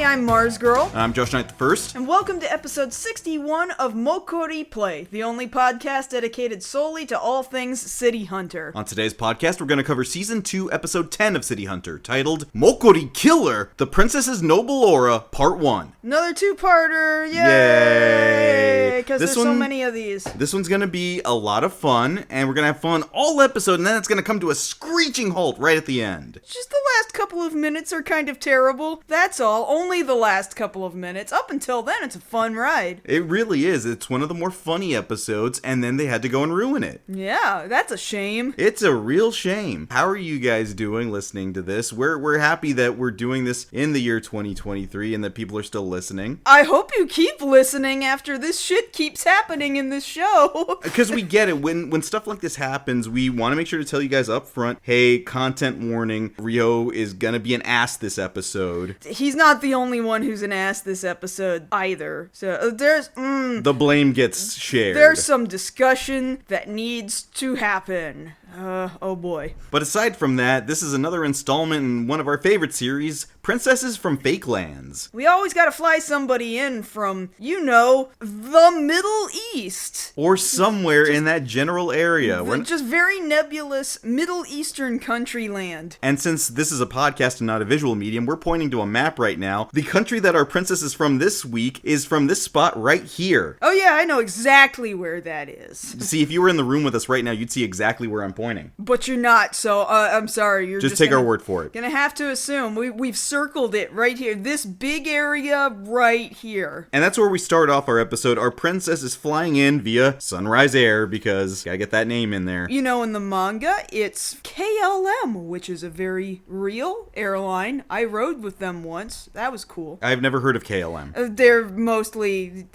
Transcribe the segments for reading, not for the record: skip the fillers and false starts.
I'm MarzGurl. I'm JoshKnightTheFirst. And welcome to episode 61 of MokkoriPlay, the only podcast dedicated solely to all things City Hunter. On today's podcast, we're going to cover Season 2, Episode 10 of City Hunter, titled Mokkori Killer, The Princess's Noble Aura, Part 1. Another two-parter, yay! Because there's so many of these. This one's going to be a lot of fun, and we're going to have fun all episode, and then it's going to come to a screeching halt right at the end. Just the last couple of minutes are kind of terrible. That's all. Only the last couple of minutes. Up until then, it's a fun ride. It really is. It's one of the more funny episodes, and then they had to go and ruin it. Yeah, that's a shame. It's a real shame. How are you guys doing listening to this? We're happy that we're doing this in the year 2023 and that people are still listening. I hope you keep listening after this shit keeps happening in this show. Because we get it. When stuff like this happens, we want to make sure to tell you guys up front, hey, content warning, Rio is gonna be an ass this episode. He's not the only one who's an ass this episode either. So there's the blame gets shared. There's some discussion that needs to happen. Oh boy. But aside from that, this is another installment in one of our favorite series, Princesses from Fakelands. We always gotta fly somebody in from, the Middle East. Or somewhere in that general area. Just very nebulous Middle Eastern country land. And since this is a podcast and not a visual medium, we're pointing to a map right now. The country that our princess is from this week is from this spot right here. Oh yeah, I know exactly where that is. See, if you were in the room with us right now, you'd see exactly where I'm pointing. But you're not, so I'm sorry. You're just take our word for it. Gonna have to assume we've circled it right here. This big area right here. And that's where we start off our episode. Our princess is flying in via Sunrise Air because gotta get that name in there. You know, in the manga, it's KLM, which is a very real airline. I rode with them once. That was cool. I've never heard of KLM.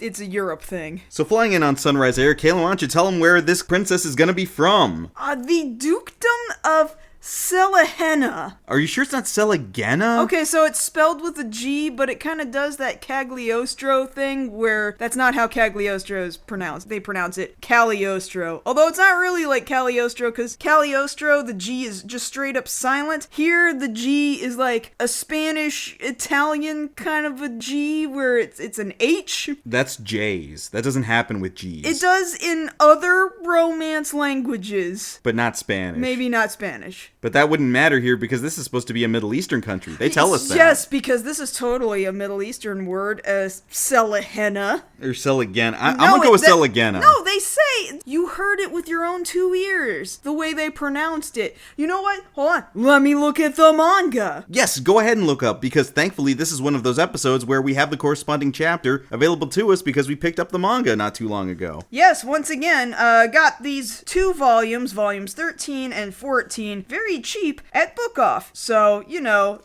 It's a Europe thing. So flying in on Sunrise Air, KLM, why don't you tell them where this princess is gonna be from? The Dukedom of Selahena. Are you sure it's not Selagena? Okay, so it's spelled with a G, but it kind of does that Cagliostro thing where that's not how Cagliostro is pronounced. They pronounce it Cagliostro. Although it's not really like Cagliostro, because Cagliostro, the G is just straight up silent. Here, the G is like a Spanish-Italian kind of a G where it's an H. That's J's. That doesn't happen with G's. It does in other Romance languages. But not Spanish. Maybe not Spanish. But that wouldn't matter here because this is supposed to be a Middle Eastern country. They tell us that. Yes, because this is totally a Middle Eastern word, Selahena. Or Selagena. I'm going to go with Selagena. No, they say, you heard it with your own two ears, the way they pronounced it. You know what? Hold on. Let me look at the manga. Yes, go ahead and look up, because thankfully this is one of those episodes where we have the corresponding chapter available to us because we picked up the manga not too long ago. Yes, once again, got these two volumes 13 and 14, very cheap at Book Off. So,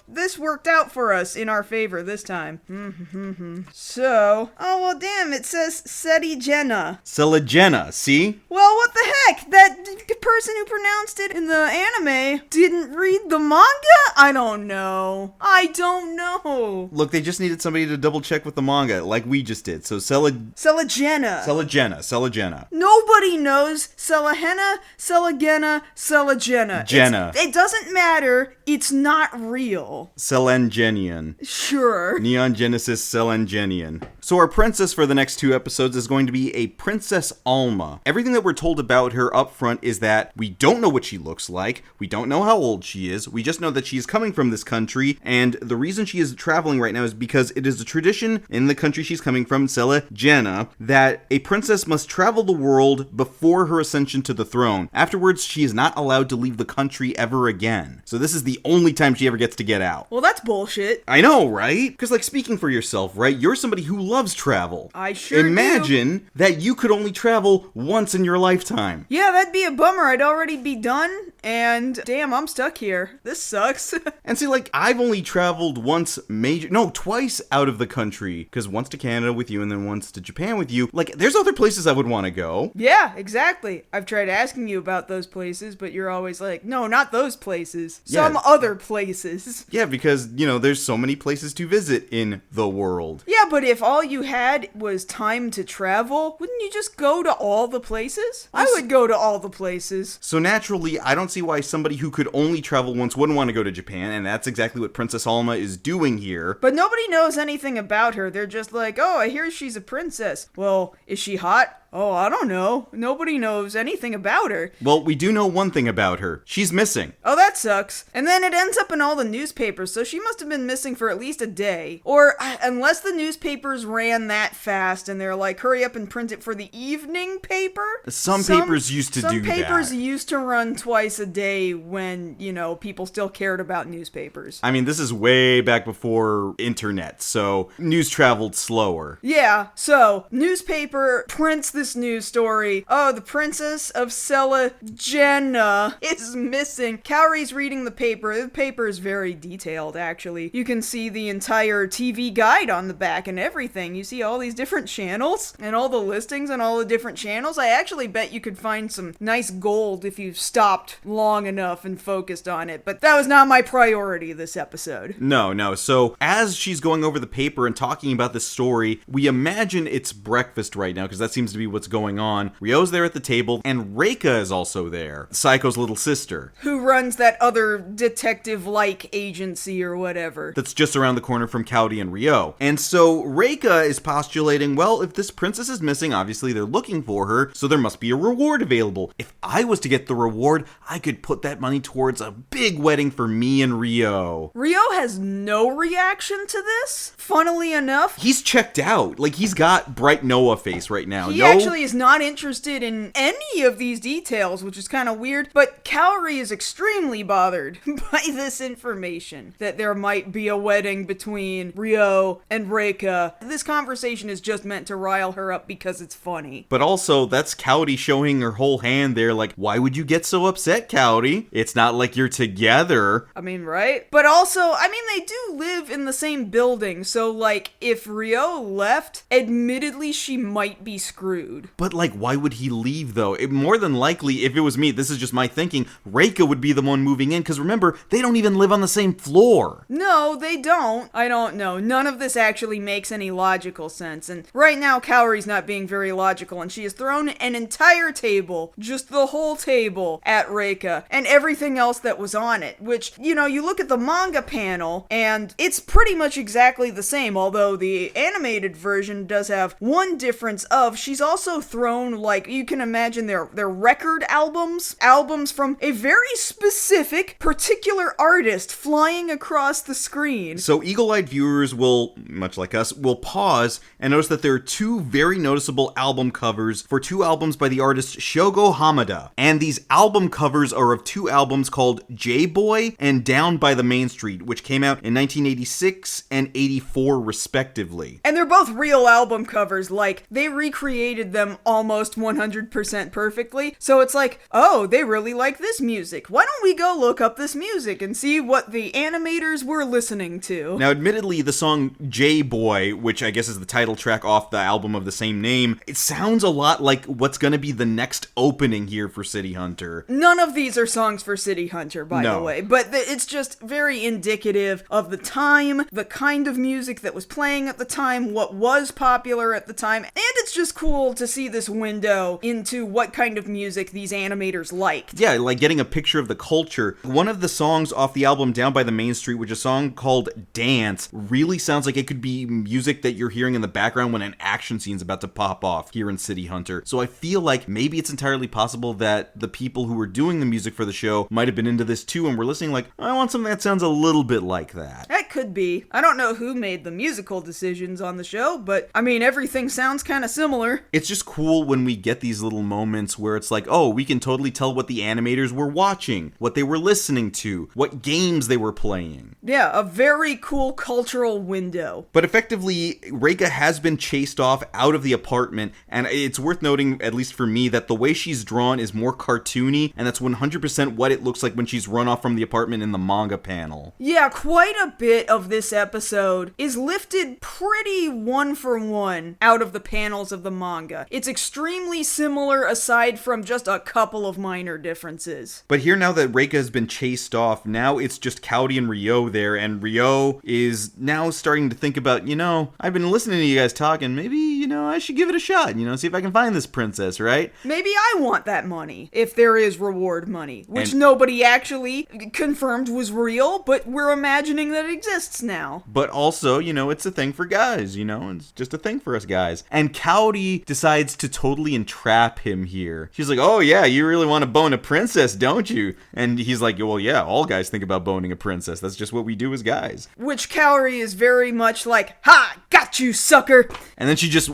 this worked out for us in our favor this time. So, oh well damn, it says Selagena. Selagena, see? Well, what the heck? That person who pronounced it in the anime didn't read the manga? I don't know. Look, they just needed somebody to double check with the manga, like we just did. So Selagena. Selagena. Nobody knows Selahena, Selagena, Selagena. Jenna. It doesn't matter. It's not real. Selengenian. Sure. Neon Genesis Selengenian. So our princess for the next two episodes is going to be a Princess Alma. Everything that we're told about her up front is that we don't know what she looks like, we don't know how old she is, we just know that she's coming from this country, and the reason she is traveling right now is because it is a tradition in the country she's coming from, Selagena, that a princess must travel the world before her ascension to the throne. Afterwards, she is not allowed to leave the country ever again. So this is the only time she ever gets to get out. Well, that's bullshit. I know, right? Because, speaking for yourself, right? You're somebody who loves travel. I sure Imagine that you could only travel once in your lifetime. Yeah, that'd be a bummer. I'd already be done, and damn, I'm stuck here. This sucks. And see, I've only traveled twice out of the country. Because once to Canada with you and then once to Japan with you. There's other places I would want to go. Yeah, exactly. I've tried asking you about those places, but you're always like, no, not those places. Some other places. Yeah, because, there's so many places to visit in the world. Yeah, but if all you had was time to travel, wouldn't you just go to all the places? places? I would go to all the places. So naturally, I don't see why somebody who could only travel once wouldn't want to go to Japan, and that's exactly what Princess Alma is doing here. But nobody knows anything about her. They're just like, oh, I hear she's a princess. Well, is she hot? Oh, I don't know. Nobody knows anything about her. Well, we do know one thing about her. She's missing. Oh, that sucks. And then it ends up in all the newspapers, so she must have been missing for at least a day. Or, unless the newspapers ran that fast and they're like, hurry up and print it for the evening paper? Some papers used to do that. Some papers used to run twice a day when, people still cared about newspapers. I mean, this is way back before internet, so news traveled slower. Yeah, so newspaper prints this news story. Oh, the Princess of Jenna is missing. Kaori's reading the paper. The paper is very detailed, actually. You can see the entire TV guide on the back and everything. You see all these different channels and all the listings and all the different channels. I actually bet you could find some nice gold if you stopped long enough and focused on it, but that was not my priority this episode. No. So as she's going over the paper and talking about this story, we imagine it's breakfast right now, because that seems to be what's going on. Ryo's there at the table, and Reika is also there, Saiko's little sister. Who runs that other detective-like agency or whatever. That's just around the corner from Kaori and Ryo. And so Reika is postulating, well, if this princess is missing, obviously they're looking for her, so there must be a reward available. If I was to get the reward, I could put that money towards a big wedding for me and Ryo. Ryo has no reaction to this, funnily enough. He's checked out. Like, he's got bright Noah face right now. He actually is not interested in any of these details, which is kind of weird, but Kaori is extremely bothered by this information, that there might be a wedding between Ryo and Reika. This conversation is just meant to rile her up because it's funny. But also, that's Kaori showing her whole hand there, like, why would you get so upset, Kaori? It's not like you're together. I mean, right? But also, they do live in the same building, so, like, if Ryo left, admittedly, she might be screwed. But, like, why would he leave, though? More than likely, if it was me, this is just my thinking, Reika would be the one moving in, because remember, they don't even live on the same floor. No, they don't. I don't know. None of this actually makes any logical sense, and right now, Kaori's not being very logical, and she has thrown an entire table, just the whole table, at Reika, and everything else that was on it, which, you look at the manga panel, and it's pretty much exactly the same, although the animated version does have one difference of she's also thrown, like, you can imagine their record albums from a very specific, particular artist flying across the screen. So eagle-eyed viewers will, much like us, will pause and notice that there are two very noticeable album covers for two albums by the artist Shogo Hamada. And these album covers are of two albums called J-Boy and Down by the Main Street, which came out in 1986 and 84 respectively. And they're both real album covers, like, they recreated them almost 100% perfectly, so it's like, oh, they really like this music. Why don't we go look up this music and see what the animators were listening to? Now, admittedly, the song J-Boy, which I guess is the title track off the album of the same name, it sounds a lot like what's gonna be the next opening here for City Hunter. None of these are songs for City Hunter, by the way, but it's just very indicative of the time, the kind of music that was playing at the time, what was popular at the time, and it's just cool to see this window into what kind of music these animators liked. Yeah, like getting a picture of the culture. One of the songs off the album Down by the Main Street, which is a song called Dance, really sounds like it could be music that you're hearing in the background when an action scene's about to pop off here in City Hunter. So I feel like maybe it's entirely possible that the people who were doing the music for the show might have been into this too and were listening like, I want something that sounds a little bit like that. That could be. I don't know who made the musical decisions on the show, but everything sounds kind of similar. It's just cool when we get these little moments where it's like, oh, we can totally tell what the animators were watching, what they were listening to, what games they were playing. Yeah, a very cool cultural window. But effectively, Reika has been chased off out of the apartment, and it's worth noting, at least for me, that the way she's drawn is more cartoony, and that's 100% what it looks like when she's run off from the apartment in the manga panel. Yeah, quite a bit of this episode is lifted pretty one-for-one out of the panels of the manga. It's extremely similar aside from just a couple of minor differences. But here, now that Reika has been chased off, now it's just Kaori and Ryo there, and Ryo is now starting to think about, I've been listening to you guys talk, and maybe, I should give it a shot, see if I can find this princess, right? Maybe I want that money, if there is reward money, which And- nobody actually confirmed was real, but we're imagining that it exists now. But also, it's a thing for guys, it's just a thing for us guys. And Cowdy decides to totally entrap him here. She's like, oh yeah, you really want to bone a princess, don't you? And he's like, well, yeah, all guys think about boning a princess. That's just what we do as guys. Which Cowrie is very much like, ha, got you, sucker. And then she just,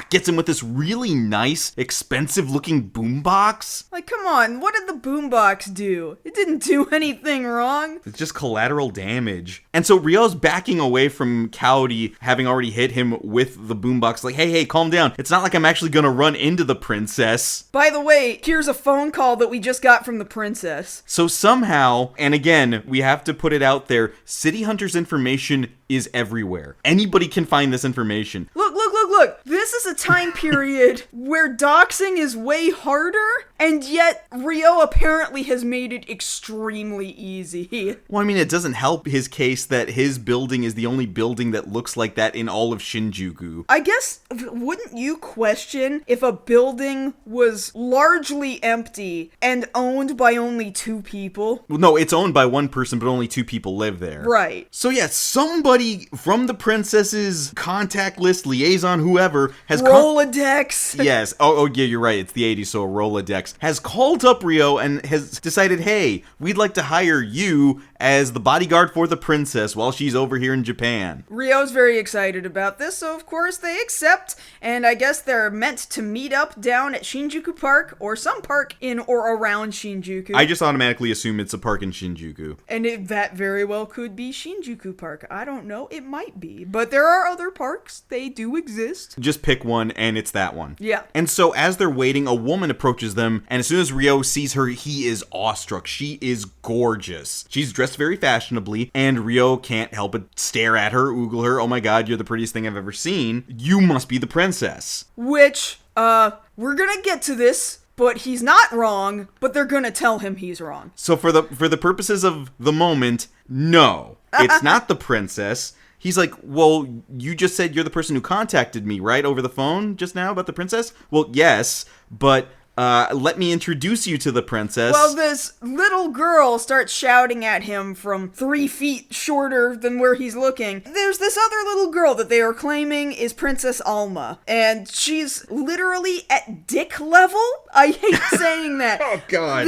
gets him with this really nice, expensive-looking boombox. Like, come on, what did the boombox do? It didn't do anything wrong. It's just collateral damage. And so Ryo's backing away from Cowdy, having already hit him with the boombox, like, hey, calm down. It's not like I'm actually gonna run into the princess. By the way, here's a phone call that we just got from the princess. So somehow, and again, we have to put it out there, City Hunter's information is everywhere. Anybody can find this information. Look. This is a time period where doxing is way harder, and yet Ryo apparently has made it extremely easy. Well, I mean, it doesn't help his case that his building is the only building that looks like that in all of Shinjuku. I guess, wouldn't you question if a building was largely empty and owned by only 2 people? Well, no, it's owned by 1 person, but only 2 people live there. Right. So yeah, somebody from the princess's contact list, liaison, whoever, has Rolodex. Yes. Oh, yeah, you're right. It's the 80s, so a Rolodex. Has called up Ryo and has decided, hey, we'd like to hire you as the bodyguard for the princess while she's over here in Japan. Ryo's very excited about this, so of course they accept, and I guess they're meant to meet up down at Shinjuku Park, or some park in or around Shinjuku. I just automatically assume it's a park in Shinjuku. And that very well could be Shinjuku Park. I don't know, it might be. But there are other parks, they do exist. Just pick one, and it's that one. Yeah. And so as they're waiting, a woman approaches them, and as soon as Ryo sees her, he is awestruck. She is gorgeous. She's dressed very fashionably, and Ryo can't help but stare at her, oogle her. Oh my god, you're the prettiest thing I've ever seen. You must be the princess. Which, we're gonna get to this, but he's not wrong, but they're gonna tell him he's wrong. So for the purposes of the moment, no. It's not the princess. He's like, well, you just said you're the person who contacted me, right, over the phone just now about the princess? Well, yes, but let me introduce you to the princess. Well, this little girl starts shouting at him from 3 feet shorter than where he's looking. There's this other little girl that they are claiming is Princess Alma, and she's literally at dick level. I hate saying that. Oh, God.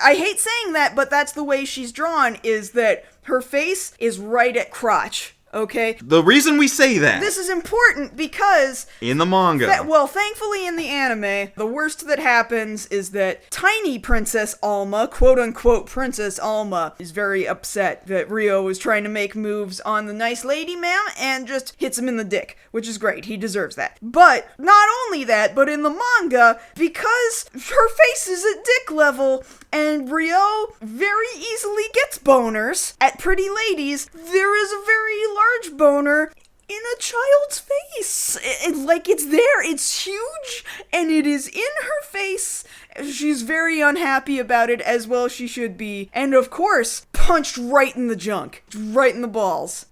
I hate saying that, but that's the way she's drawn, is that her face is right at crotch. Okay? The reason we say that. This is important because in the manga. Thankfully in the anime, the worst that happens is that tiny Princess Alma, quote-unquote Princess Alma, is very upset that Ryo is trying to make moves on the nice lady man and just hits him in the dick, which is great. He deserves that. But not only that, but in the manga, because her face is at dick level and Ryo very easily gets boners at pretty ladies, there is a very large boner in a child's face. It's there, it's huge, and it is in her face. She's very unhappy about it, as well she should be. And of course, punched right in the junk. Right in the balls.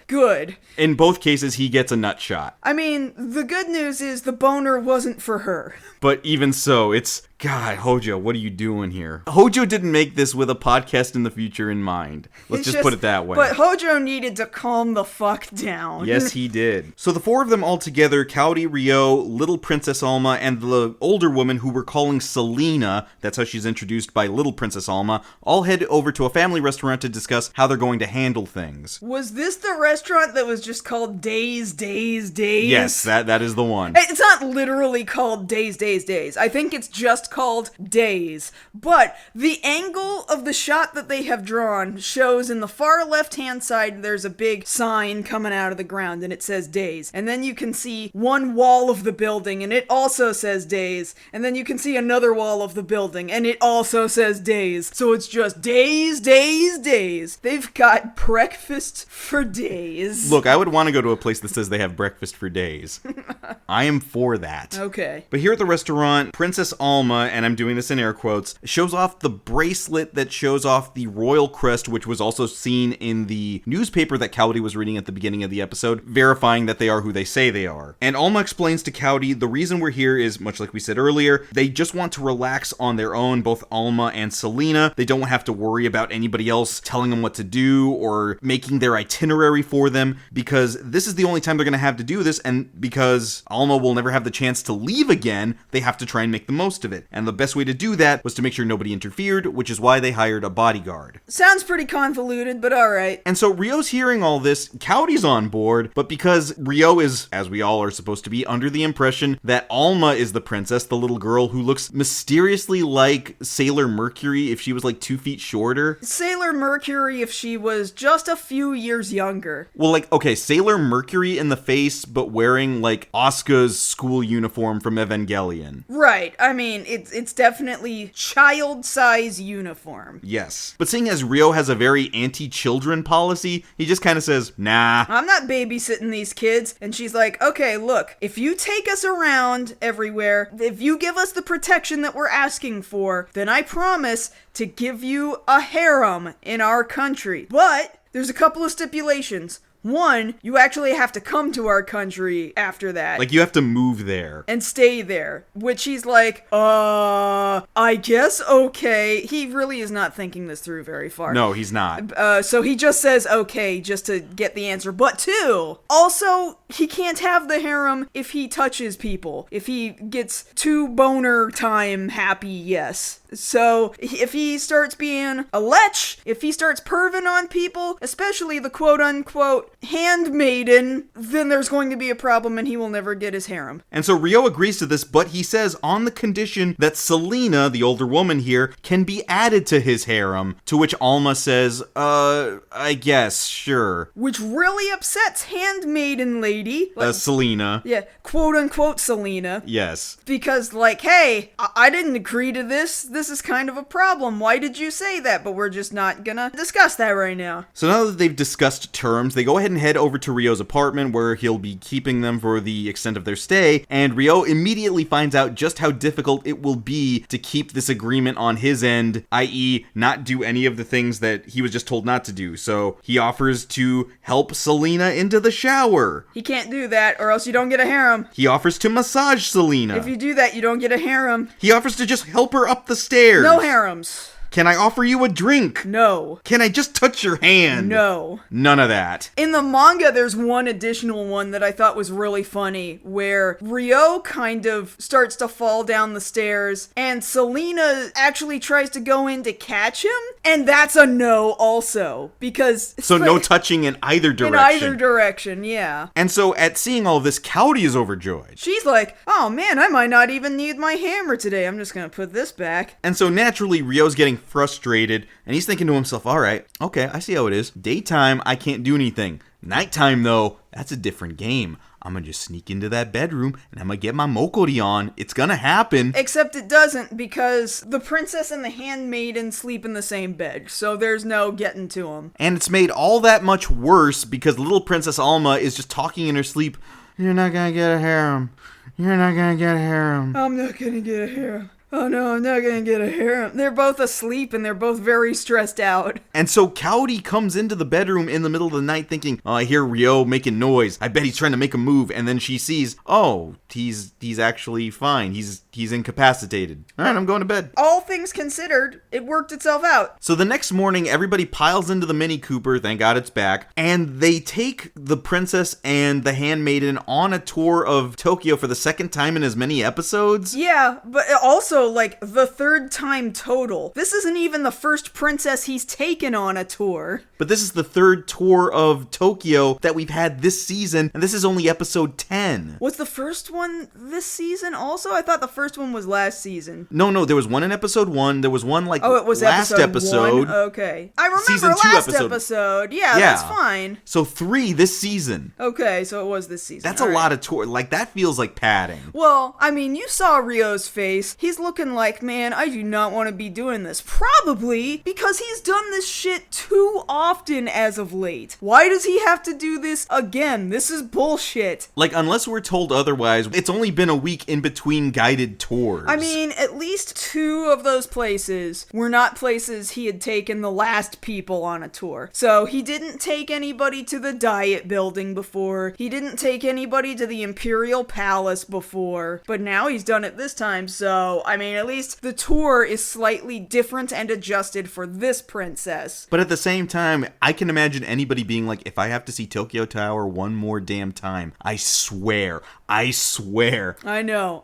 Good. In both cases, he gets a nut shot. I mean, the good news is the boner wasn't for her. But even so, it's, God, Hojo, what are you doing here? Hojo didn't make this with a podcast in the future in mind. Let's just put it that way. But Hojo needed to calm the fuck down. Yes, he did. So the 4 of them all together, Cowdy, Ryo, Little Princess Alma, and the older woman who we're calling Selena, that's how she's introduced by Little Princess Alma, all head over to a family restaurant to discuss how they're going to handle things. Was this the restaurant that was just called Days? Yes, that is the one. It's not literally called Days. I think it's just called Days. But the angle of the shot that they have drawn shows in the far left-hand side there's a big sign coming out of the ground and it says Days. And then you can see one wall of the building and it also says Days. days. And then you can see another wall of the building, and it also says days. So it's just days, days, days. They've got breakfast for days. Look, I would want to go to a place that says they have breakfast for days. I am for that. Okay. But here at the restaurant, Princess Alma, and I'm doing this in air quotes, shows off the bracelet that shows off the royal crest, which was also seen in the newspaper that Cowdy was reading at the beginning of the episode, verifying that they are who they say they are. And Alma explains to Cowdy the reason we're here is, much like we said earlier, they just want to relax on their own, both Alma and Selena. They don't have to worry about anybody else telling them what to do or making their itinerary for them, because this is the only time they're going to have to do this, and because Alma will never have the chance to leave again, they have to try and make the most of it. And the best way to do that was to make sure nobody interfered, which is why they hired a bodyguard. Sounds pretty convoluted, but alright. And so Rio's hearing all this, Cowdy's on board, but because Rio is, as we all are supposed to be, under the impression that Alma is the princess, the little girl who looks mysteriously like Sailor Mercury if she was like 2 feet shorter. Sailor Mercury if she was just a few years younger. Well, like, okay, Sailor Mercury in the face, but wearing like Asuka's school uniform from Evangelion. Right. I mean, it's definitely child-size uniform. Yes. But seeing as Rio has a very anti-children policy, he just kind of says, nah. I'm not babysitting these kids. And she's like, okay, look, if you take us around everywhere, if you give us the protection that we're asking for, then I promise to give you a harem in our country. But there's a couple of stipulations. One, you actually have to come to our country after that. Like, you have to move there. And stay there. Which he's like, I guess okay. He really is not thinking this through very far. No, he's not. So he just says okay just to get the answer. But two, also, he can't have the harem if he touches people. If he gets too boner time happy, yes. So, if he starts being a lech, if he starts perving on people, especially the quote-unquote handmaiden, then there's going to be a problem and he will never get his harem. And so Rio agrees to this, but he says on the condition that Selena, the older woman here, can be added to his harem, to which Alma says, I guess, sure. Which really upsets handmaiden lady. Like, Selena. Yeah, quote-unquote Selena. Yes. Because, like, hey, I didn't agree to this. This is kind of a problem. Why did you say that? But we're just not gonna discuss that right now. So now that they've discussed terms, they go ahead and head over to Rio's apartment where he'll be keeping them for the extent of their stay, and Rio immediately finds out just how difficult it will be to keep this agreement on his end, i.e. not do any of the things that he was just told not to do. So he offers to help Selena into the shower. He can't do that or else you don't get a harem. He offers to massage Selena. If you do that, you don't get a harem. He offers to just help her up the stairs. No harems. Can I offer you a drink? No. Can I just touch your hand? No. None of that. In the manga, there's one additional one that I thought was really funny, where Rio kind of starts to fall down the stairs, and Selena actually tries to go in to catch him, and that's a no also, because... So no touching in either direction. In either direction, yeah. And so at seeing all this, Cowdy is overjoyed. She's like, oh man, I might not even need my hammer today, I'm just gonna put this back. And so naturally, Rio's getting frustrated, and he's thinking to himself, all right, okay, I see how it is. Daytime, I can't do anything. Nighttime, though, that's a different game. I'm gonna just sneak into that bedroom, and I'm gonna get my Mokkori on. It's gonna happen. Except it doesn't, because the princess and the handmaiden sleep in the same bed, so there's no getting to them. And it's made all that much worse, because little Princess Alma is just talking in her sleep. You're not gonna get a harem. You're not gonna get a harem. I'm not gonna get a harem. Oh no, I'm not gonna get a harem. They're both asleep and they're both very stressed out. And so Cowdy comes into the bedroom in the middle of the night thinking, oh, I hear Rio making noise. I bet he's trying to make a move. And then she sees, oh, he's actually fine. He's incapacitated. All right, I'm going to bed. All things considered, it worked itself out. So the next morning, everybody piles into the Mini Cooper, thank God it's back, and they take the princess and the handmaiden on a tour of Tokyo for the second time in as many episodes. Yeah, but also also, like, the third time total. This isn't even the first princess he's taken on a tour. But this is the third tour of Tokyo that we've had this season, and this is only episode 10. Was the first one this season also? I thought the first one was last season. No, there was one in episode 1. There was one, like, it was last episode. 1? Okay. I remember Season 2 last episode. Yeah, that's fine. So 3 this season. Okay, so it was this season. That's a lot of tour. Like, that feels like padding. Well, I mean, you saw Ryo's face. He's looking like, man, I do not want to be doing this. Probably because he's done this shit too often as of late. Why does he have to do this again? This is bullshit. Like, unless we're told otherwise, it's only been a week in between guided tours. I mean, at least 2 of those places were not places he had taken the last people on a tour. So he didn't take anybody to the Diet Building before. He didn't take anybody to the Imperial Palace before. But now he's done it this time. So, I mean, at least the tour is slightly different and adjusted for this princess. But at the same time, I can imagine anybody being like, if I have to see Tokyo Tower one more damn time, I swear. I know.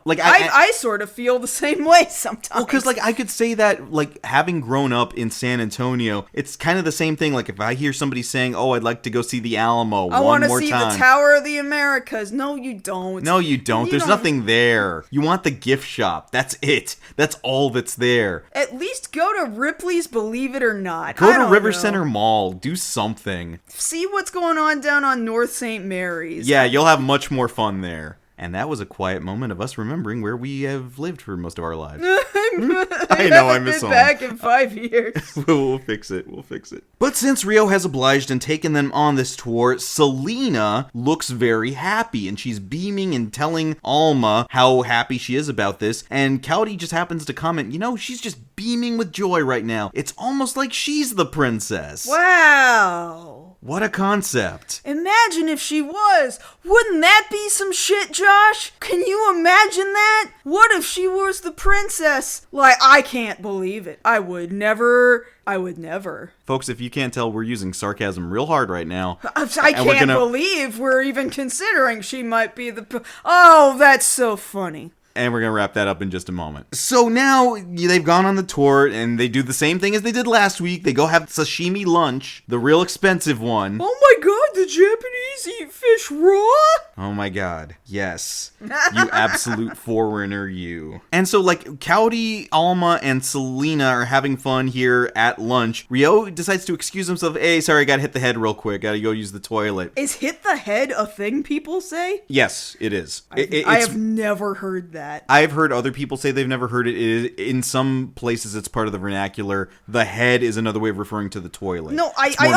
Like, I sort of feel the same way sometimes. Well, because, like, I could say that, like, having grown up in San Antonio, it's kind of the same thing. Like, if I hear somebody saying, oh, I'd like to go see the Alamo one more time. I want to see the Tower of the Americas. No, you don't. No, you don't. There's nothing there. You want the gift shop. That's it. That's all that's there. At least go to Ripley's Believe It or Not. Go to River Center Mall. Do something. See what's going on down on North St. Mary's. Yeah, you'll have much more fun there. And that was a quiet moment of us remembering where we have lived for most of our lives. I know, I miss home. Back in 5 years. We'll fix it. But since Ryo has obliged and taken them on this tour, Selena looks very happy, and she's beaming and telling Alma how happy she is about this. And Cowdy just happens to comment, she's just beaming with joy right now. It's almost like she's the princess. Wow. What a concept. Imagine if she was. Wouldn't that be some shit, Josh? Can you imagine that? What if she was the princess? Like, I can't believe it. I would never. Folks, if you can't tell, we're using sarcasm real hard right now. I can't believe we're even considering she might be the... Oh, that's so funny. And we're going to wrap that up in just a moment. So now they've gone on the tour and they do the same thing as they did last week. They go have sashimi lunch, the real expensive one. Oh my god, the Japanese eat fish raw? Oh my god, yes. You absolute foreigner, you. And so, like, Cowdy, Alma, and Selena are having fun here at lunch. Ryo decides to excuse himself. Hey, sorry, I gotta hit the head real quick. Gotta go use the toilet. Is hit the head a thing people say? Yes, it is. I have never heard that. I've heard other people say they've never heard it. In some places, it's part of the vernacular. The head is another way of referring to the toilet. No, I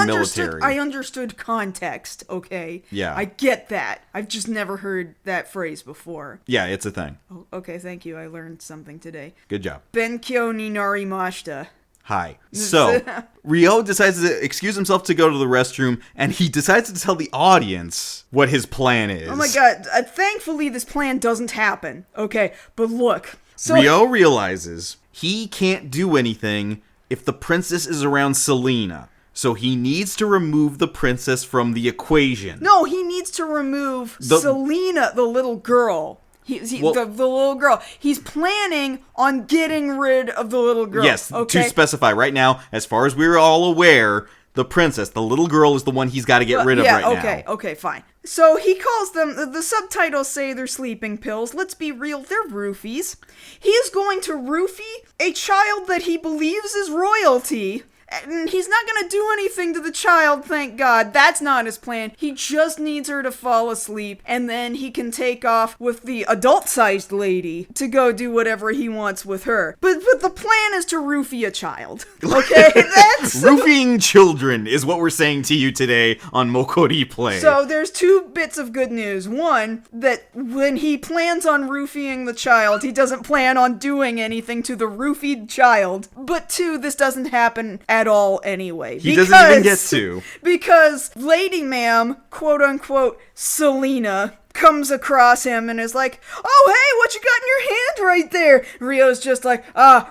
understood context, okay? Yeah. I get that. I've just never heard that phrase before. Yeah, it's a thing. Oh, okay, thank you. I learned something today. Good job. Benkyo ni narimashita. Hi. So, Ryo decides to excuse himself to go to the restroom, and he decides to tell the audience what his plan is. Oh my god, thankfully this plan doesn't happen. Okay, but look. So Ryo realizes he can't do anything if the princess is around Selena. So he needs to remove the princess from the equation. No, he needs to remove Selena, the little girl. The little girl. He's planning on getting rid of the little girl. Yes, okay? To specify right now, as far as we're all aware, the princess, the little girl, is the one he's got to get rid of right now. Okay, fine. So he calls them, the subtitles say they're sleeping pills. Let's be real, they're roofies. He is going to roofie a child that he believes is royalty. And he's not gonna do anything to the child, thank God. That's not his plan. He just needs her to fall asleep, and then he can take off with the adult-sized lady to go do whatever he wants with her. But the plan is to roofie a child. Okay? That's... Roofing children is what we're saying to you today on MokkoriPlay. So there's 2 bits of good news. One, that when he plans on roofing the child, he doesn't plan on doing anything to the roofied child. But 2, this doesn't happen at all anyway. He doesn't even get to. Because Lady Ma'am, quote unquote, Selena, comes across him and is like, oh, hey, what you got in your hand right there? Ryo's just like,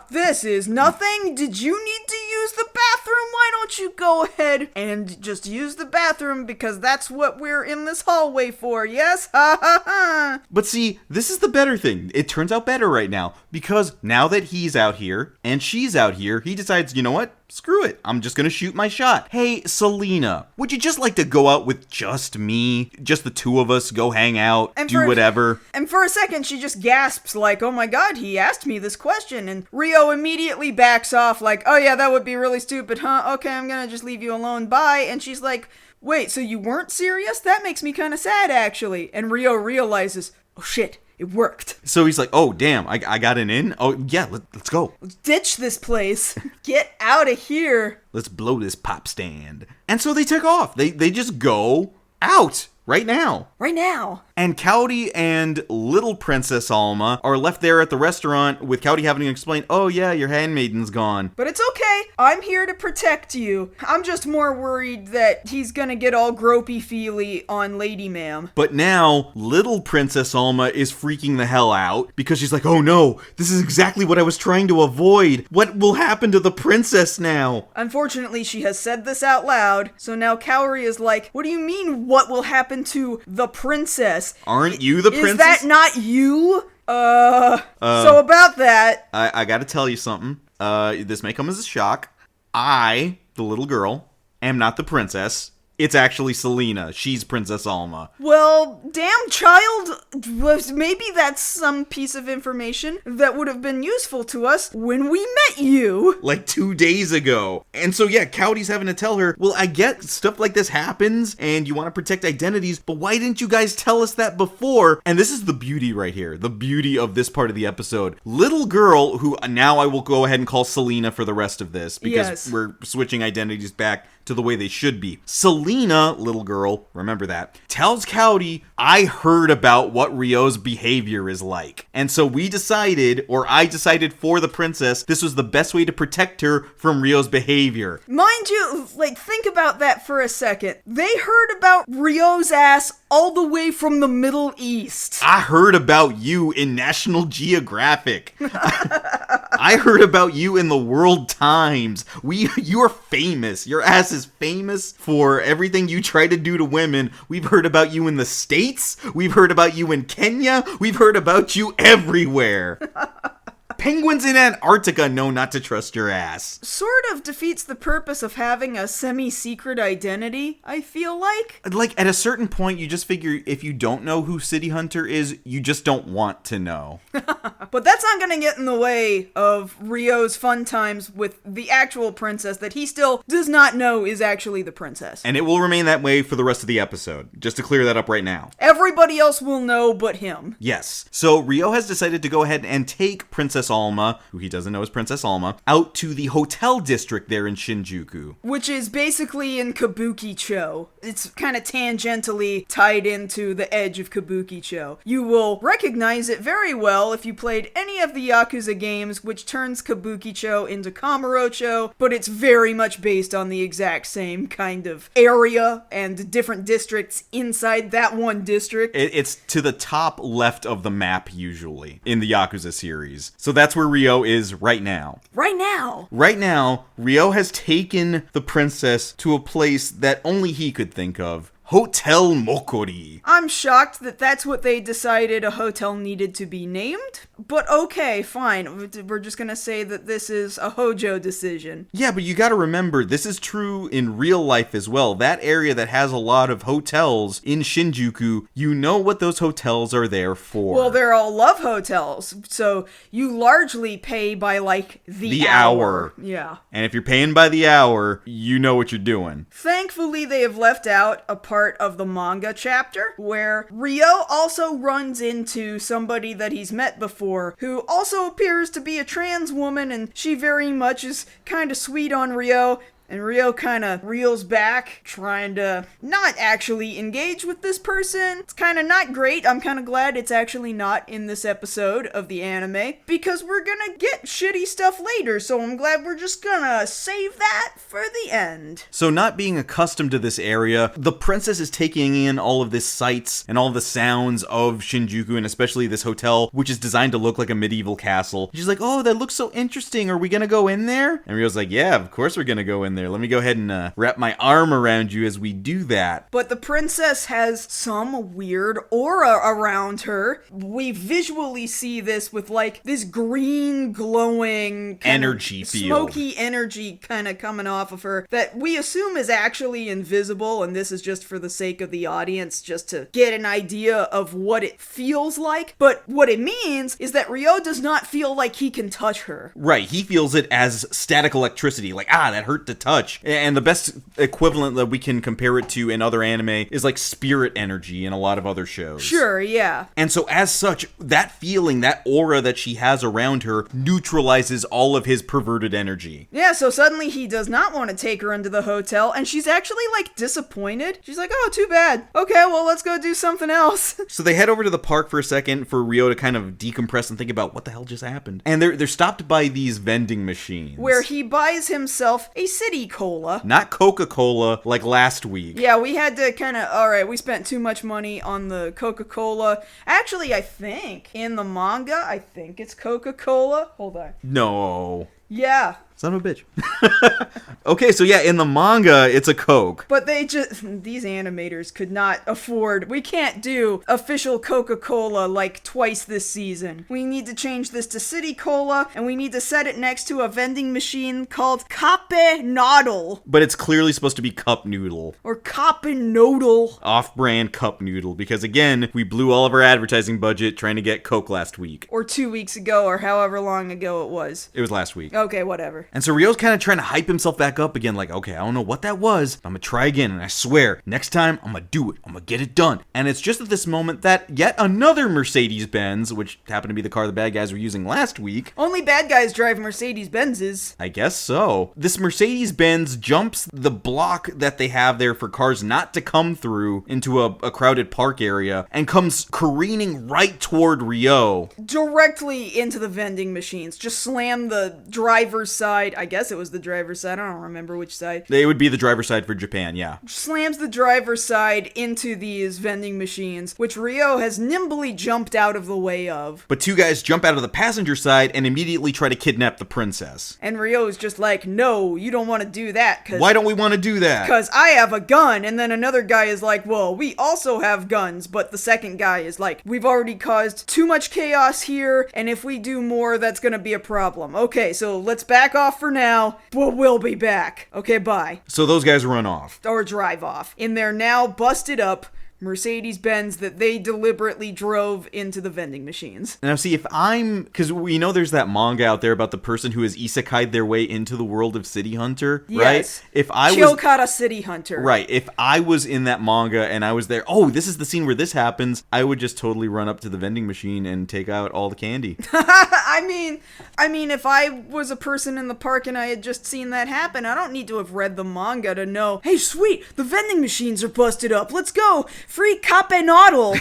this is nothing. Did you need to use the bathroom? Why don't don't you go ahead and just use the bathroom because that's what we're in this hallway for, yes? Ha ha ha. But see, this is the better thing. It turns out better right now because now that he's out here and she's out here, he decides, you know what? Screw it. I'm just gonna shoot my shot. Hey, Selena, would you just like to go out with just me? Just the two of us, go hang out, do whatever? And for a second, she just gasps like, oh my god, he asked me this question. And Rio immediately backs off like, oh yeah, that would be really stupid, huh? Okay, I'm gonna just leave you alone, bye. And she's like, wait, so you weren't serious? That makes me kind of sad, actually. And Rio realizes, oh shit. It worked. So he's like, oh, damn, I got an in? Oh, yeah, let's go. Let's ditch this place. Get out of here. Let's blow this pop stand. And so they took off. They just go out right now. Right now. And Cowdy and little Princess Alma are left there at the restaurant with Cowdy having to explain, oh yeah, your handmaiden's gone. But it's okay. I'm here to protect you. I'm just more worried that he's gonna get all gropey-feely on Lady Ma'am. But now, little Princess Alma is freaking the hell out because she's like, oh no, this is exactly what I was trying to avoid. What will happen to the princess now? Unfortunately, she has said this out loud, so now Kaori is like, what do you mean, what will happen to the princess? Aren't you the princess? Is that not you? So about that. I gotta tell you something. This may come as a shock. I, the little girl, am not the princess. It's actually Selena. She's Princess Alma. Well, damn child, maybe that's some piece of information that would have been useful to us when we met you. Like 2 days ago. And so yeah, Cowdy's having to tell her, well, I get stuff like this happens and you want to protect identities, but why didn't you guys tell us that before? And this is the beauty right here. The beauty of this part of the episode. Little girl, who now I will go ahead and call Selena for the rest of this because we're switching identities back to the way they should be. Selena, little girl, remember that, tells Cowdy, I heard about what Rio's behavior is like. And so we decided, or I decided for the princess, this was the best way to protect her from Rio's behavior. Mind you, like, think about that for a second. They heard about Rio's ass all the way from the Middle East. I heard about you in National Geographic. I heard about you in the World Times. You're famous. Your ass is famous for everything you try to do to women. We've heard about you in the States. We've heard about you in Kenya. We've heard about you everywhere. Penguins in Antarctica know not to trust your ass. Sort of defeats the purpose of having a semi-secret identity, I feel like. Like, at a certain point, you just figure if you don't know who City Hunter is, you just don't want to know. But that's not gonna get in the way of Rio's fun times with the actual princess that he still does not know is actually the princess. And it will remain that way for the rest of the episode, just to clear that up right now. Everybody else will know but him. Yes. So Rio has decided to go ahead and take Princess Alma, who he doesn't know is Princess Alma, out to the hotel district there in Shinjuku. Which is basically in Kabukicho. It's kind of tangentially tied into the edge of Kabukicho. You will recognize it very well if you played any of the Yakuza games, which turns Kabukicho into Kamurocho, but it's very much based on the exact same kind of area and different districts inside that one district. It's to the top left of the map, usually, in the Yakuza series. So that's where Rio is right now. Right now? Right now, Rio has taken the princess to a place that only he could think of. Hotel Mokkori. I'm shocked that that's what they decided a hotel needed to be named, but okay, fine. We're just gonna say that this is a Hojo decision. Yeah, but you gotta remember, this is true in real life as well. That area that has a lot of hotels in Shinjuku, you know what those hotels are there for. Well, they're all love hotels, so you largely pay by, like, the hour. Yeah. And if you're paying by the hour, you know what you're doing. Thankfully, they have left out a part of the manga chapter where Rio also runs into somebody that he's met before who also appears to be a trans woman, and she very much is kind of sweet on Rio. And Rio kind of reels back, trying to not actually engage with this person. It's kind of not great. I'm kind of glad it's actually not in this episode of the anime, because we're gonna get shitty stuff later, so I'm glad we're just gonna save that for the end. So not being accustomed to this area, the princess is taking in all of the sights and all the sounds of Shinjuku, and especially this hotel, which is designed to look like a medieval castle. She's like, oh, that looks so interesting. Are we gonna go in there? And Rio's like, yeah, of course we're gonna go in there. Let me go ahead and wrap my arm around you as we do that. But the princess has some weird aura around her. We visually see this with like this green glowing energy field. Smoky energy kind of coming off of her that we assume is actually invisible, and this is just for the sake of the audience, just to get an idea of what it feels like. But what it means is that Ryo does not feel like he can touch her. Right, he feels it as static electricity, like, that hurt to touch. And the best equivalent that we can compare it to in other anime is like spirit energy in a lot of other shows. Sure, yeah. And so as such, that feeling, that aura that she has around her neutralizes all of his perverted energy. Yeah, so suddenly he does not want to take her into the hotel, and she's actually like disappointed. She's like, oh, too bad. Okay, well, let's go do something else. So they head over to the park for a second for Ryo to kind of decompress and think about what the hell just happened. And they're stopped by these vending machines. Where he buys himself a city cola. Not Coca-Cola like last week. Yeah, we had to kind of, alright, we spent too much money on the Coca-Cola. Actually, I think in the manga, I think it's Coca-Cola. Hold on. No. Yeah. Son of a bitch. Okay, so yeah, in the manga, it's a Coke. But these animators could not afford, we can't do official Coca-Cola like twice this season. We need to change this to City Cola, and we need to set it next to a vending machine called Kappe Noodle. But it's clearly supposed to be Cup Noodle. Or Kappe Noodle. Off-brand Cup Noodle, because again, we blew all of our advertising budget trying to get Coke last week. Or 2 weeks ago, or however long ago it was. It was last week. Okay, whatever. And so Ryo's kind of trying to hype himself back up again, like, okay, I don't know what that was. I'm gonna try again, and I swear, next time, I'm gonna do it. I'm gonna get it done. And it's just at this moment that yet another Mercedes-Benz, which happened to be the car the bad guys were using last week. Only bad guys drive Mercedes-Benzes. I guess so. This Mercedes-Benz jumps the block that they have there for cars not to come through into a crowded park area and comes careening right toward Ryo. Directly into the vending machines. Just slam the driver's side. I guess it was the driver's side. I don't remember which side. It would be the driver's side for Japan, yeah. Slams the driver's side into these vending machines, which Ryo has nimbly jumped out of the way of. But two guys jump out of the passenger side and immediately try to kidnap the princess. And Ryo's just like, no, you don't want to do that. Why don't we want to do that? Because I have a gun. And then another guy is like, well, we also have guns. But the second guy is like, we've already caused too much chaos here, and if we do more, that's gonna be a problem. Okay, so let's back off for now, but we'll be back. Okay, bye. So those guys run off. Or drive off. In their now busted up Mercedes-Benz that they deliberately drove into the vending machines. Now see, because we know there's that manga out there about the person who has isekai'd their way into the world of City Hunter, right? Yes. Chihokara City Hunter. Right. If I was in that manga and I was there, oh, this is the scene where this happens, I would just totally run up to the vending machine and take out all the candy. I mean, if I was a person in the park and I had just seen that happen, I don't need to have read the manga to know, hey, sweet, the vending machines are busted up. Let's go. Free Kappe Noodle.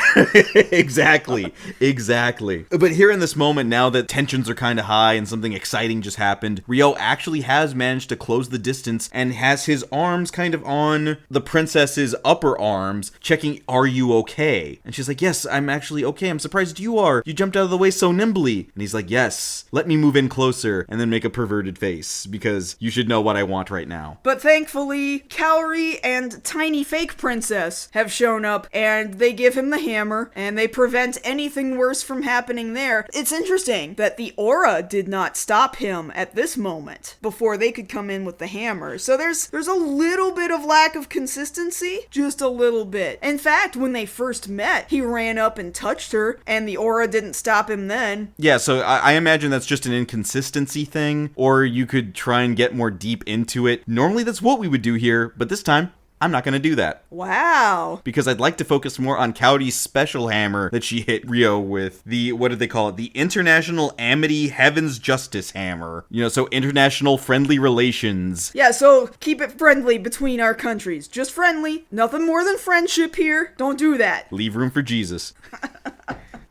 Exactly. But here in this moment, now that tensions are kind of high and something exciting just happened, Ryo actually has managed to close the distance and has his arms kind of on the princess's upper arms, checking, are you okay? And she's like, yes, I'm actually okay. I'm surprised you are. You jumped out of the way so nimbly. And he's like, yes, let me move in closer, and then make a perverted face, because you should know what I want right now. But thankfully, Kaori and Tiny Fake Princess have shown up, and they give him the hammer, and they prevent anything worse from happening there. It's interesting that the aura did not stop him at this moment before they could come in with the hammer. So there's a little bit of lack of consistency, just a little bit. In fact, when they first met, he ran up and touched her, and the aura didn't stop him then. Yeah, so I imagine that's just an inconsistency thing, or you could try and get more deep into it. Normally that's what we would do here, but this time, I'm not going to do that. Wow. Because I'd like to focus more on Kaori's special hammer that she hit Ryo with. What did they call it? The International Amity Heaven's Justice Hammer. So international friendly relations. Yeah, so keep it friendly between our countries. Just friendly. Nothing more than friendship here. Don't do that. Leave room for Jesus.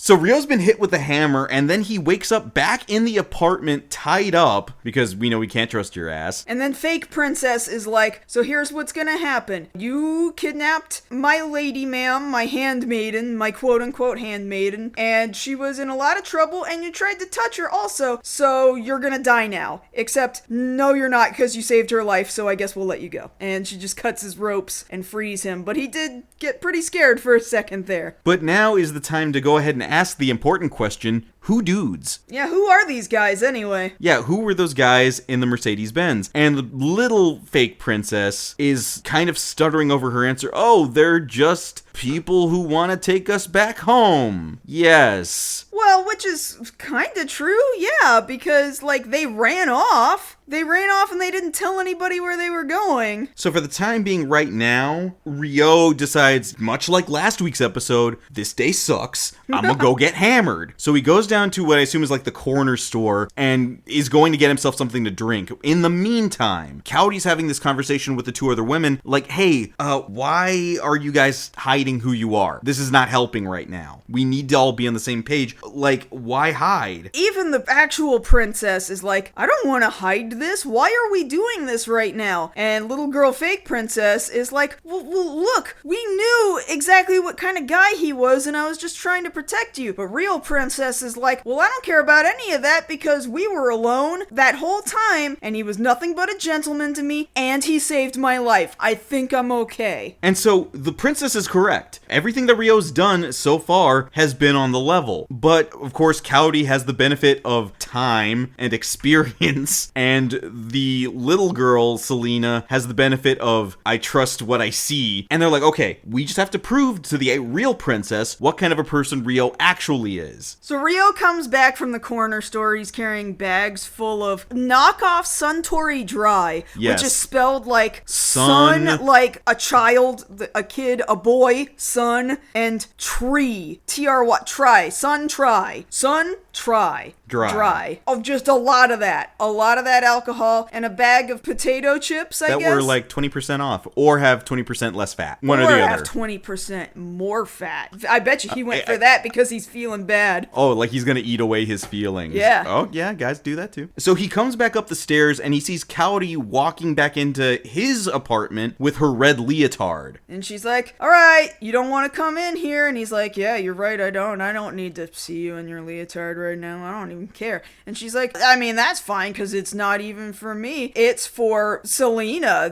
So Ryo's been hit with a hammer, and then he wakes up back in the apartment tied up, because we know we can't trust your ass. And then fake princess is like, so here's what's gonna happen. You kidnapped my lady ma'am, my handmaiden, my quote-unquote handmaiden, and she was in a lot of trouble, and you tried to touch her also, so you're gonna die now. Except, no you're not, because you saved her life, so I guess we'll let you go. And she just cuts his ropes and frees him, but he did get pretty scared for a second there. But now is the time to go ahead and ask the important question, who dudes? Yeah, who are these guys anyway? Yeah, who were those guys in the Mercedes-Benz? And the little fake princess is kind of stuttering over her answer. Oh, they're just people who want to take us back home. Yes. Well, which is kind of true, yeah, because, like, they ran off. They ran off and they didn't tell anybody where they were going. So for the time being right now, Ryo decides, much like last week's episode, this day sucks. I'm gonna go get hammered. So he goes down to what I assume is like the corner store and is going to get himself something to drink. In the meantime, Coyote's having this conversation with the two other women, like, hey, why are you guys hiding who you are? This is not helping right now. We need to all be on the same page. Like, why hide? Even the actual princess is like, I don't want to hide this. Why are we doing this right now? And little girl fake princess is like, well, look, we knew exactly what kind of guy he was and I was just trying to protect you. But real princess is like, well, I don't care about any of that because we were alone that whole time and he was nothing but a gentleman to me and he saved my life. I think I'm okay. And so the princess is correct. Everything that Ryo's done so far has been on the level. But of course, Coyote has the benefit of time and experience, and the little girl, Selena, has the benefit of, I trust what I see. And they're like, okay, we just have to prove to the real princess what kind of a person Ryo actually is. So Ryo comes back from the corner store. He's carrying bags full of knockoff Suntory Dry, yes, which is spelled like sun, like a child, a kid, a boy, sun, and tree, T-R-Y, try, sun, try, sun, try. Dry. Of just a lot of that alcohol and a bag of potato chips, I guess. That were like 20% off or have 20% less fat. One or the other. Or have 20% more fat. I bet you he went for that because he's feeling bad. Oh, like he's going to eat away his feelings. Yeah. Oh, yeah, guys do that too. So he comes back up the stairs and he sees Coyote walking back into his apartment with her red leotard. And she's like, all right, you don't want to come in here. And he's like, yeah, you're right, I don't need to see you in your leotard right now. I don't even care. And she's like, I mean, that's fine because it's not even for me. It's for Selena,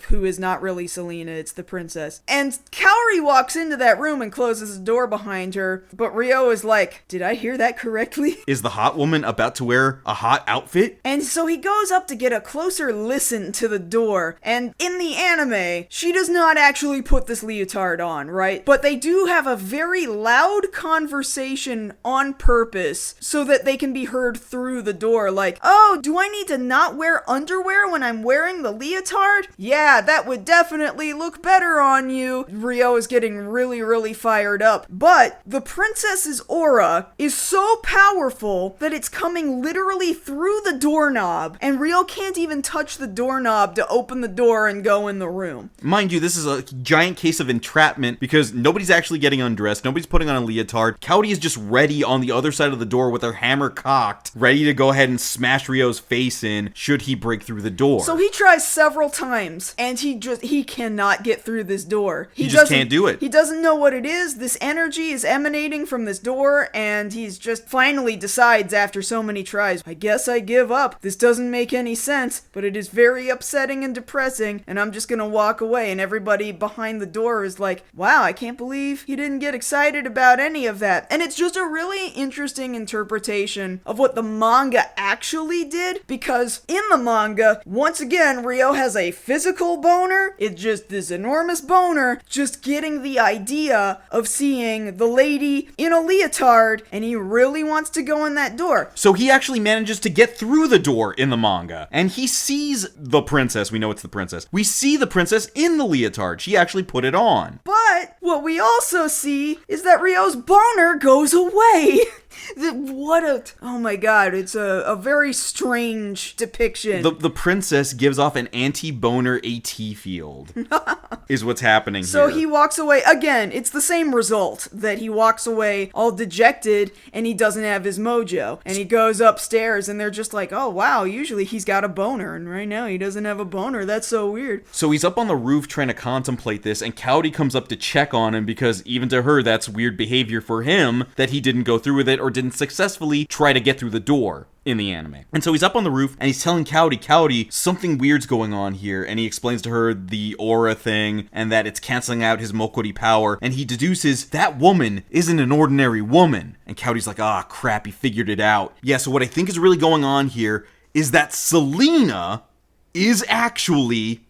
who is not really Selena, it's the princess. And Kaori walks into that room and closes the door behind her, but Ryo is like, did I hear that correctly? Is the hot woman about to wear a hot outfit? And so he goes up to get a closer listen to the door, and in the anime, she does not actually put this leotard on, right? But they do have a very loud conversation on purpose so that they can be heard through the door, like, oh, do I need to not wear underwear when I'm wearing the leotard? Yeah, that would definitely look better on you. Ryo is getting really, really fired up. But the princess's aura is so powerful that it's coming literally through the doorknob, and Ryo can't even touch the doorknob to open the door and go in the room. Mind you, this is a giant case of entrapment because nobody's actually getting undressed, nobody's putting on a leotard. Coyote is just ready on the other side of the door with her hammer cocked, ready to go ahead and smash Ryo's face in should he break through the door. So he tries several times, and he cannot get through this door. He just can't do it. He doesn't know what it is. This energy is emanating from this door, and he's just finally decides after so many tries, I guess I give up. This doesn't make any sense, but it is very upsetting and depressing, and I'm just gonna walk away. And everybody behind the door is like, wow, I can't believe he didn't get excited about any of that. And it's just a really interesting interpretation of what the manga actually did, because in the manga, once again, Ryo has a physical boner. It's just this enormous boner, just getting the idea of seeing the lady in a leotard, and he really wants to go in that door. So he actually manages to get through the door in the manga, and he sees the princess. We know it's the princess. We see the princess in the leotard. She actually put it on. But what we also see is that Ryo's boner goes away. Oh my god, it's a very strange depiction. The princess gives off an anti-boner AT field, is what's happening So here. he walks away. Again, it's the same result, that he walks away all dejected and he doesn't have his mojo. And he goes upstairs and they're just like, oh wow, usually he's got a boner and right now he doesn't have a boner. That's so weird. So he's up on the roof trying to contemplate this, and Cowdy comes up to check on him because even to her that's weird behavior for him that he didn't go through with it or didn't successfully try to get through the door in the anime. And so he's up on the roof and he's telling Cowdy, something weird's going on here, and he explains to her the aura thing and that it's canceling out his Mokkori power, and he deduces that woman isn't an ordinary woman. And Cowdy's like, crap, he figured it out. Yeah, so what I think is really going on here is that Selena is actually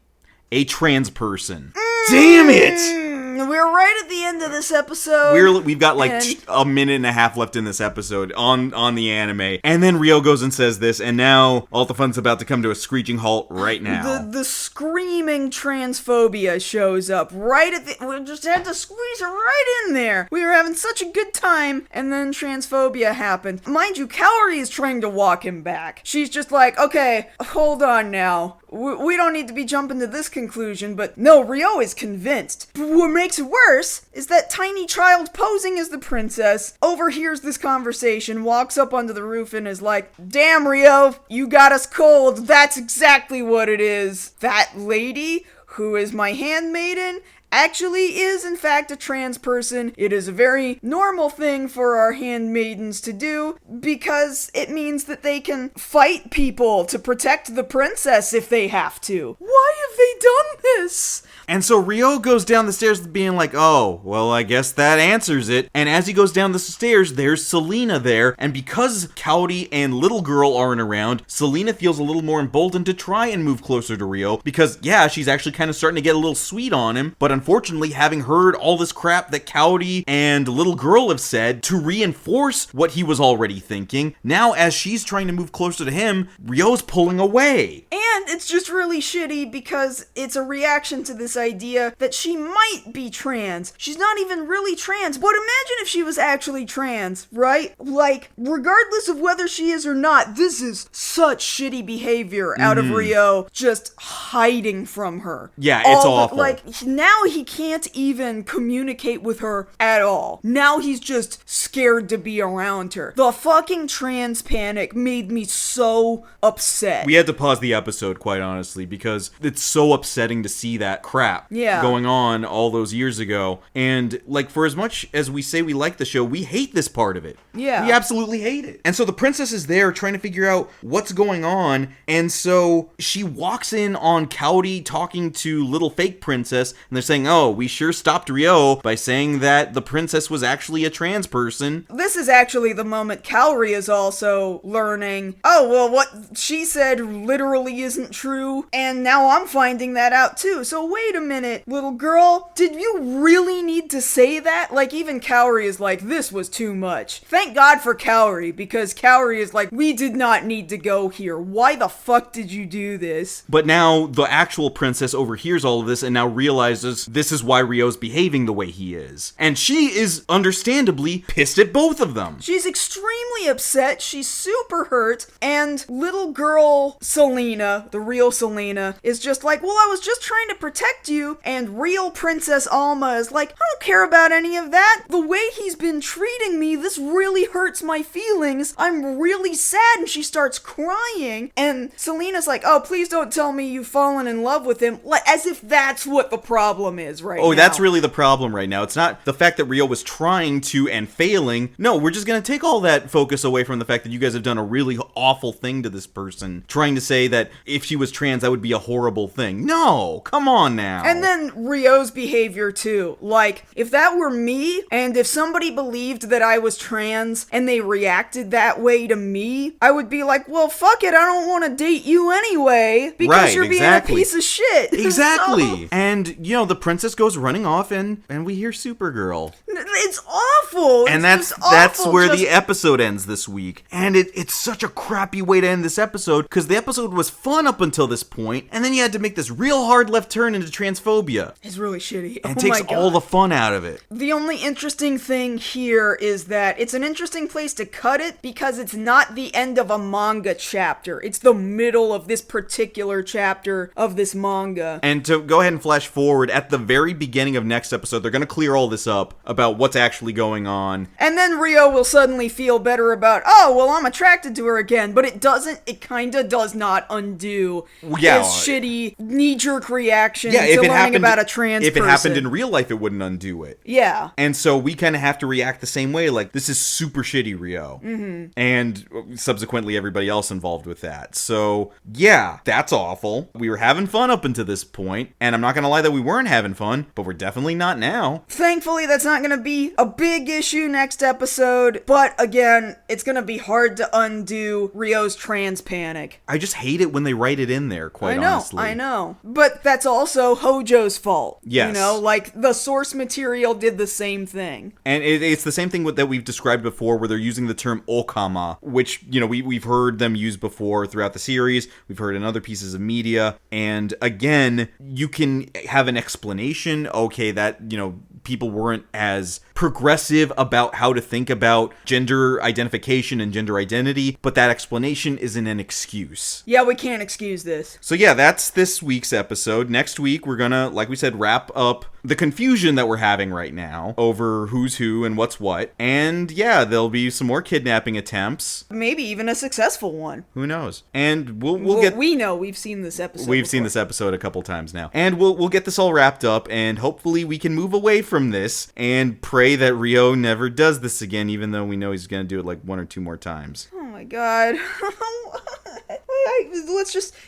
a trans person. Damn it! We're right at the end of this episode. We've got like a minute and a half left in this episode on the anime. And then Ryo goes and says this, and now all the fun's about to come to a screeching halt right now. The screaming transphobia shows up right at the... We just had to squeeze it right in there. We were having such a good time, and then transphobia happened. Mind you, Kaori is trying to walk him back. She's just like, okay, hold on now. We don't need to be jumping to this conclusion, but no, Ryo is convinced. But what makes it worse is that tiny child posing as the princess overhears this conversation, walks up onto the roof and is like, damn Ryo, you got us cold. That's exactly what it is. That lady, who is my handmaiden, actually is in fact a trans person. It is a very normal thing for our handmaidens to do because it means that they can fight people to protect the princess if they have to. Why have they done this? And so Ryo goes down the stairs being like, oh, well, I guess that answers it. And as he goes down the stairs, there's Selena there. And because Cowdy and Little Girl aren't around, Selena feels a little more emboldened to try and move closer to Ryo. Because, yeah, she's actually kind of starting to get a little sweet on him. But unfortunately, having heard all this crap that Cowdy and Little Girl have said to reinforce what he was already thinking, now as she's trying to move closer to him, Ryo's pulling away. And it's just really shitty because it's a reaction to this idea that she might be trans. She's not even really trans, but imagine if she was actually trans, right? Like, regardless of whether she is or not, this is such shitty behavior out of Ryo, just hiding from her. Yeah, it's awful. Now he can't even communicate with her at all. Now he's just scared to be around her. The fucking trans panic made me so upset. We had to pause the episode, quite honestly, because it's so upsetting to see that crap going on all those years ago. And, like, for as much as we say we like the show, we hate this part of it. Yeah. We absolutely hate it. And so the princess is there trying to figure out what's going on, and so she walks in on Cowdy talking to little fake princess, and they're saying, oh, we sure stopped Ryo by saying that the princess was actually a trans person. This is actually the moment Kaori is also learning, oh, well, what she said literally isn't true, and now I'm finding that out too. So wait a minute, little girl, did you really need to say that? Like, even Kaori is like, this was too much. Thank God for Kaori, because Kaori is like, we did not need to go here. Why the fuck did you do this? But now the actual princess overhears all of this and now realizes this is why Ryo's behaving the way he is. And she is understandably pissed at both of them. She's extremely upset. She's super hurt. And little girl Selena, the real Selena, is just like, well, I was just trying to protect you. And real Princess Alma is like, I don't care about any of that. The way he's been treating me, this really hurts my feelings. I'm really sad. And she starts crying. And Selena's like, oh, please don't tell me you've fallen in love with him. Like, as if that's what the problem is right now. Oh, that's really the problem right now. It's not the fact that Ryo was trying to and failing. No, we're just going to take all that focus away from the fact that you guys have done a really awful thing to this person. Trying to say that if she was trans, that would be a horrible thing. No, come on now. And then Ryo's behavior too. Like, if that were me, and if somebody believed that I was trans, and they reacted that way to me, I would be like, well, fuck it, I don't want to date you anyway, because you're being a piece of shit. Exactly. So... And, you know, the princess goes running off and we hear Supergirl. It's awful. And it's that's awful. where the episode ends this week. And it's such a crappy way to end this episode, because the episode was fun up until this point, and then you had to make this real hard left turn into transphobia. It's really shitty. And it takes all the fun out of it. The only interesting thing here is that it's an interesting place to cut it, because it's not the end of a manga chapter. It's the middle of this particular chapter of this manga. And to go ahead and flash forward, at the very beginning of next episode, they're going to clear all this up about what's actually going on. And then Rio will suddenly feel better about, oh, well, I'm attracted to her again. But it kind of does not undo his shitty knee-jerk reaction to learning about a trans person. If it happened in real life, it wouldn't undo it. Yeah. And so we kind of have to react the same way, like, this is super shitty, Rio. Mm-hmm. And subsequently everybody else involved with that. So, yeah, that's awful. We were having fun up until this point, and I'm not going to lie that we weren't having fun, but we're definitely not now. Thankfully, that's not going to be a big issue next episode, but again, it's going to be hard to undo Rio's trans panic. I just hate it when they write it in there, quite honestly. I know. But that's also Hojo's fault. Yes. You know, like, the source material did the same thing. And it's the same thing that we've described before, where they're using the term okama, which, you know, we've heard them use before throughout the series. We've heard in other pieces of media. And again, you can have an explanation, okay, that, you know, people weren't as progressive about how to think about gender identification and gender identity, but that explanation isn't an excuse. Yeah, we can't excuse this. So yeah, that's this week's episode. Next week, we're gonna, like we said, wrap up the confusion that we're having right now over who's who and what's what. And yeah, there'll be some more kidnapping attempts. Maybe even a successful one. Who knows? And we'll get... We know, we've seen this episode We've seen this episode a couple times now. And we'll get this all wrapped up, and hopefully we can move away from this and pray that Rio never does this again, even though we know he's gonna do it like 1 or 2 more times. Oh my god.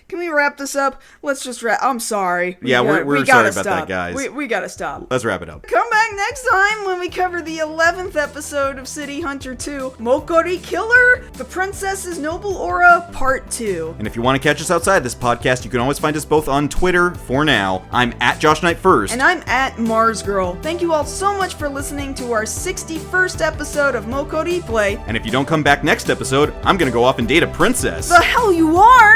Can we wrap this up? Let's just wrap. I'm sorry. We're sorry about that, guys. We gotta stop. Let's wrap it up. Come back next time when we cover the 11th episode of City Hunter 2, Mokkori Killer, The Princess's Noble Aura, Part 2. And if you want to catch us outside this podcast, you can always find us both on Twitter for now. I'm at JoshKnightTheFirst. And I'm at MarzGurl. Thank you all so much for listening to our 61st episode of MokkoriPlay. And if you don't come back next episode, I'm gonna go off and date a princess. The hell you are!